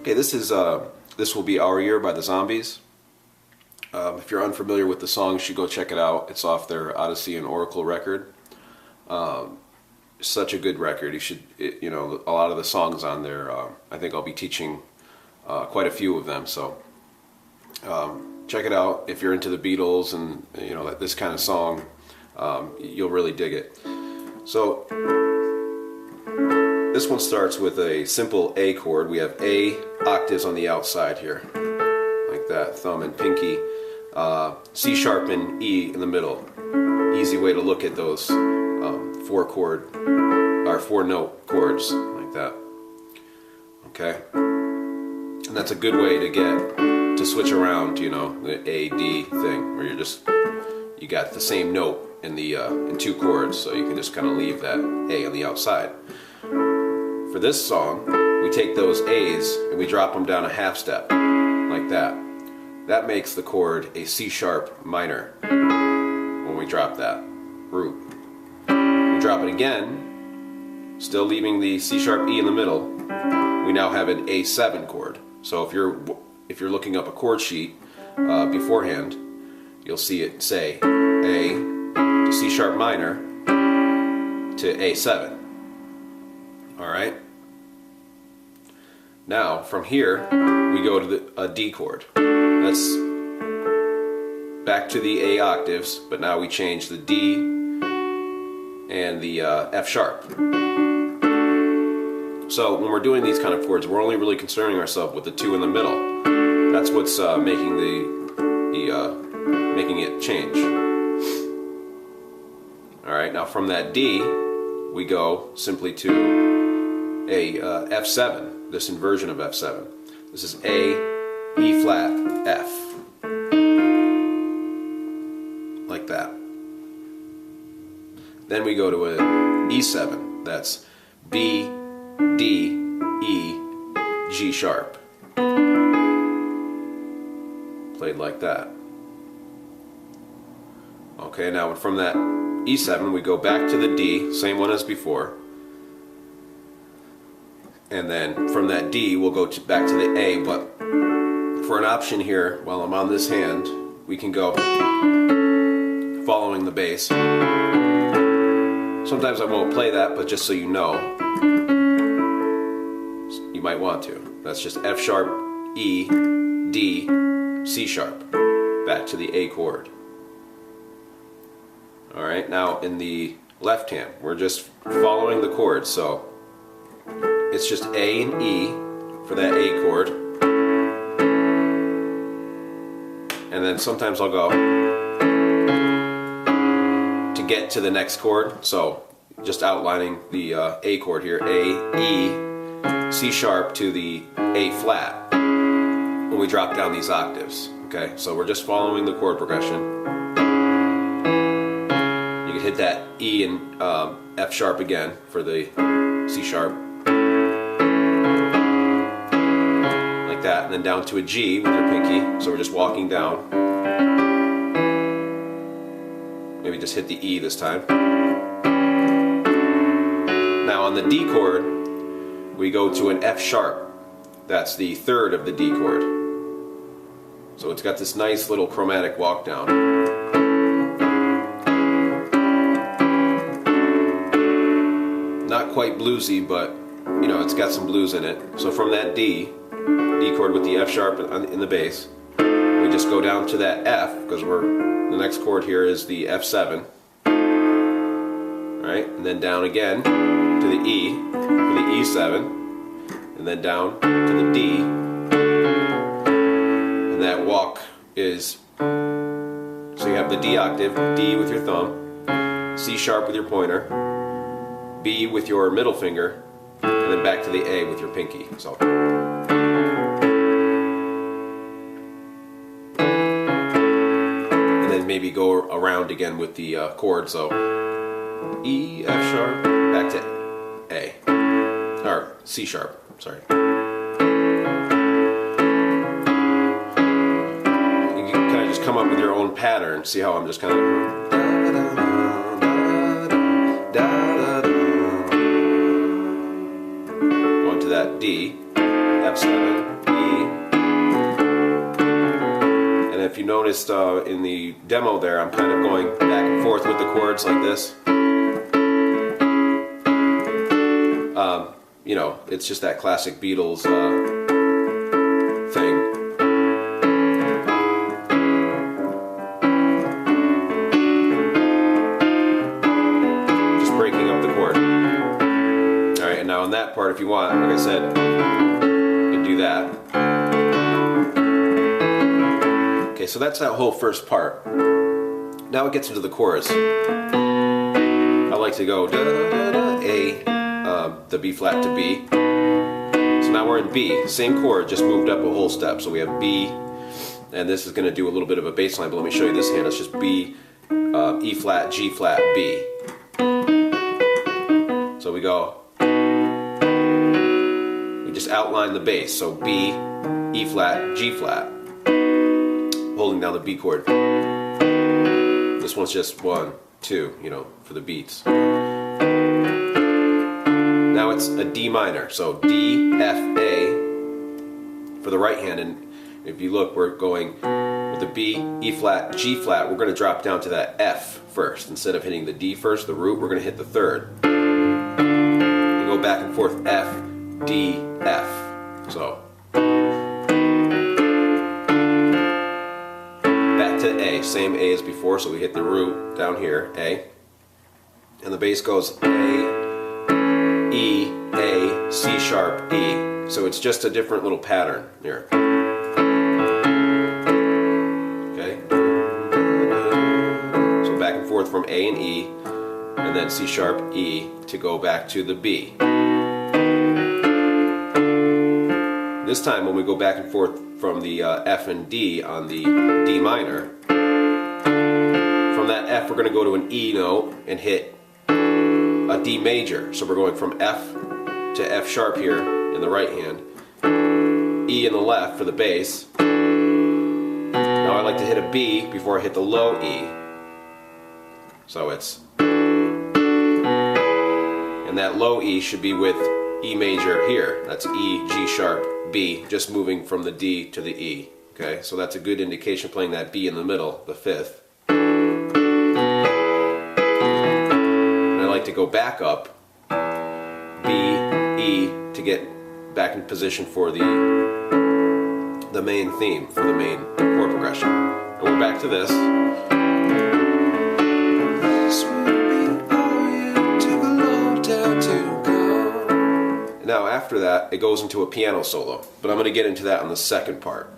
Okay, this will be Our Year by the Zombies. If you're unfamiliar with the song, you should go check it out. It's off their Odessey and Oracle record. Such a good record. You know, a lot of the songs on there. I think I'll be teaching quite a few of them. So check it out if you're into the Beatles and you know this kind of song. You'll really dig it. So this one starts with a simple A chord. We have A octaves on the outside here, like that, thumb and pinky. C sharp and E in the middle. Easy way to look at those four note chords, like that. Okay, and that's a good way to get to switch around. You know, the A D thing, where you got the same note in the in two chords, so you can just kind of leave that A on the outside. For this song, we take those A's and we drop them down a half step, like that. That makes the chord a C sharp minor when we drop that root. We drop it again, still leaving the C sharp E in the middle. We now have an A7 chord. So if you're looking up a chord sheet beforehand, you'll see it say A to C sharp minor to A7. Alright? Now, from here, we go to a D chord. That's back to the A octaves, but now we change the D and the F sharp. So when we're doing these kind of chords, we're only really concerning ourselves with the two in the middle. That's what's making it change. Alright, now from that D, we go simply to a F7, this inversion of F7. This is A, E flat, F. Like that. Then we go to an E7, that's B, D, E, G sharp. Played like that. Okay, now from that E7 we go back to the D, same one as before. And then from that D we'll go back to the A, but for an option here, while I'm on this hand, we can go following the bass. Sometimes I won't play that, but just so you know, you might want to. That's just F sharp, E, D, C sharp, back to the A chord. Alright, now in the left hand, we're just following the chords, so it's just A and E for that A chord. And then sometimes I'll go to get to the next chord, so just outlining the A chord here, A, E, C sharp to the A flat when we drop down these octaves. Okay, so we're just following the chord progression. You can hit that E and F sharp again for the C sharp. Like that, and then down to a G with your pinky. So we're just walking down. Maybe just hit the E this time. Now on the D chord, we go to an F sharp. That's the third of the D chord. So it's got this nice little chromatic walk down. Not quite bluesy, but you know, it's got some blues in it. So from that D chord with the F sharp in the bass, we just go down to that F, because the next chord here is the F7. Right? And then down again to the E for the E7, and then down to the D. And that walk is, so you have the D octave, D with your thumb, C sharp with your pointer, B with your middle finger, and then back to the A with your pinky. So. And then maybe go around again with the chord. So E, F sharp, back to A. Or C sharp, sorry. You can kind of just come up with your own pattern. See how I'm just kind of going to that D, F7, E. And if you noticed in the demo there, I'm kind of going back and forth with the chords like this. You know, it's just that classic Beatles thing. Just breaking up the chord. Alright, and now in that part, if you want, like I said, you can do that. Okay, so that's that whole first part. Now it gets into the chorus. I like to go da da da A, the B flat to B. So now we're in B, same chord, just moved up a whole step. So we have B, and this is going to do a little bit of a bass line, but let me show you this hand. It's just B, E flat, G flat, B. So we go, we just outline the bass. So B, E flat, G flat, holding down the B chord. This one's just 1, 2, you know, for the beats. Now it's a D minor, so D, F, A for the right hand, and if you look, we're going with the B, E flat, G flat, we're going to drop down to that F first. Instead of hitting the D first, the root, we're going to hit the third. We go back and forth, F, D, F. So back to A, same A as before, so we hit the root down here, A, and the bass goes A, E, A, C sharp, E. So it's just a different little pattern here. Okay? So back and forth from A and E, and then C sharp, E to go back to the B. This time when we go back and forth from the F and D on the D minor, from that F we're going to go to an E note and hit a D major. So we're going from F to F sharp here in the right hand, E in the left for the bass. Now I like to hit a B before I hit the low E. So it's, and that low E should be with E major here. That's E, G sharp, B, just moving from the D to the E. Okay, so that's a good indication playing that B in the middle, the fifth. To go back up, B, E, to get back in position for the main theme, for the main chord progression. And we're back to this. Now after that, it goes into a piano solo, but I'm going to get into that on the second part.